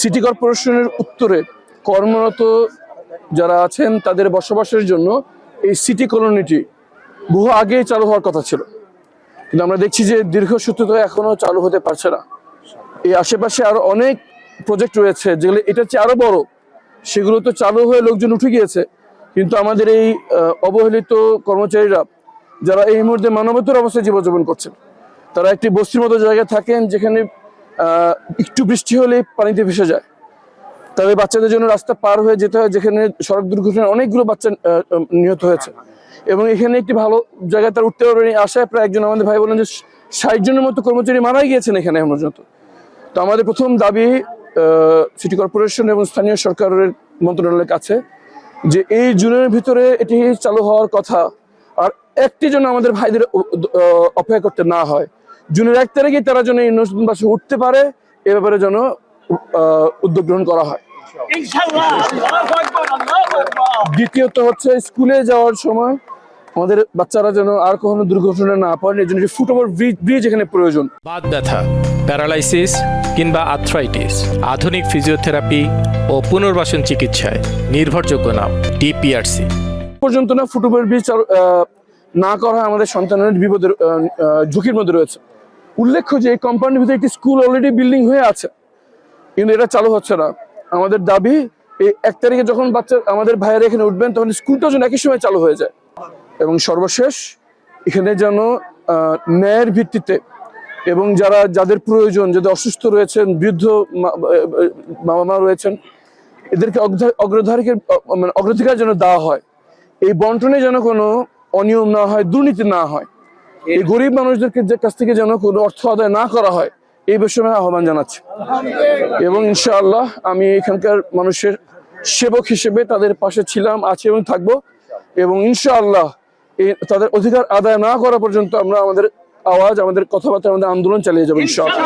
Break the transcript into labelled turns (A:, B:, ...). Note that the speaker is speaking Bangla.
A: সিটি কর্পোরেশনের উত্তরে কর্মরত যারা আছেন তাদের বসবাসের জন্য এই সিটি কলোনিটি বহু আগেই চালু হওয়ার কথা ছিল, কিন্তু আমরা দেখছি যে দীর্ঘসূত্রিত এখনো চালু হতে পারছে না। এই আশেপাশে আরো অনেক প্রজেক্ট রয়েছে যেগুলো এটার চেয়ে আরো বড়, সেগুলো তো চালু হয়ে লোকজন উঠে গিয়েছে, কিন্তু আমাদের এই অবহেলিত কর্মচারীরা যারা এই মুহূর্তে মানবতার অবস্থায় জীবনযাপন করছেন, তারা একটি বস্তির মতো জায়গায় থাকেন যেখানে একটু বৃষ্টি হলে পানিতে ভেসে যায়। তবে বাচ্চাদের জন্য রাস্তা পার হয়ে যেতে হয়, যেখানে সড়ক দুর্ঘটনায় অনেকগুলো বাচ্চা নিহত হয়েছে, এবং এখানে একটি ভালো জায়গায় তারা উঠতে পারবেন। আশায় প্রায় একজন আমাদের ভাই বলেন যে 60 জনের মতো কর্মচারী মারাই গিয়েছেন এখানে এখন পর্যন্ত। তো আমাদের প্রথম দাবি সিটি কর্পোরেশন এবং স্থানীয় সরকারের মন্ত্রণালয়ের কাছে যে এই জুনের ভিতরে এটি চালু হওয়ার কথা, আর একটি জন্য আমাদের ভাইদের অপেক্ষা করতে না হয়। জুনের 1 তারিখে তারা যেন এই নতুন বাসে উঠতে পারে, এ ব্যাপারে যেন উদ্যোগ গ্রহণ করা হয়। দ্বিতীয়ত হচ্ছে স্কুলে যাওয়ার সময় আমাদের বাচ্চারা যেন আর কখনো দুর্ঘটনা না পড়ে, এই জন্য ফুটওভার ব্রিজ এখানে প্রয়োজন।
B: বাত ব্যথা, প্যারালাইসিস কিংবা আর্থ্রাইটিস, আধুনিক ফিজিওথেরাপি ও পুনর্বাসন চিকিৎসায় নির্ভরযোগ্য নাম ডিপিআরসি।
A: পর্যন্ত না ফুটওভার ব্রিজ না করা আমাদের সন্তানের বিপদের ঝুঁকির মধ্যে রয়েছে। উল্লেখ্য যে এই কম্পাউন্ডের ভিতরে একটি স্কুল অলরেডি বিল্ডিং হয়ে আছে, কিন্তু এটা চালু হচ্ছে না। আমাদের দাবি এই 1 তারিখে যখন আমাদের ভাইয়েরা এখানে উঠবেন তখন স্কুলটাও যেন একই সময় চালু হয়ে যায়। এবং সর্বশেষ এখানে যেন ন্যায়ের ভিত্তিতে এবং যাদের প্রয়োজন, যাদের অসুস্থ রয়েছেন, বৃদ্ধ বাবা মা রয়েছেন, এদেরকে অগ্রাধিকার যেন দেওয়া হয়। এই বন্টনে যেন কোনো অনিয়ম না হয়, দুর্নীতি না হয়, এই গরিব মানুষদেরকে কাছ থেকে যেন কোনো অর্থ আদায় না করা হয়, এই বিষয়ে আহ্বান জানাচ্ছি। এবং ইনশাআল্লাহ আমি এখানকার মানুষের সেবক হিসেবে তাদের পাশে ছিলাম, আছি এবং থাকবো। এবং ইনশাআল্লাহ তাদের অধিকার আদায় না করা পর্যন্ত আমরা আমাদের আওয়াজ, আমাদের কথাবার্তা, আমাদের আন্দোলন চালিয়ে যাবো ইনশাআল্লাহ।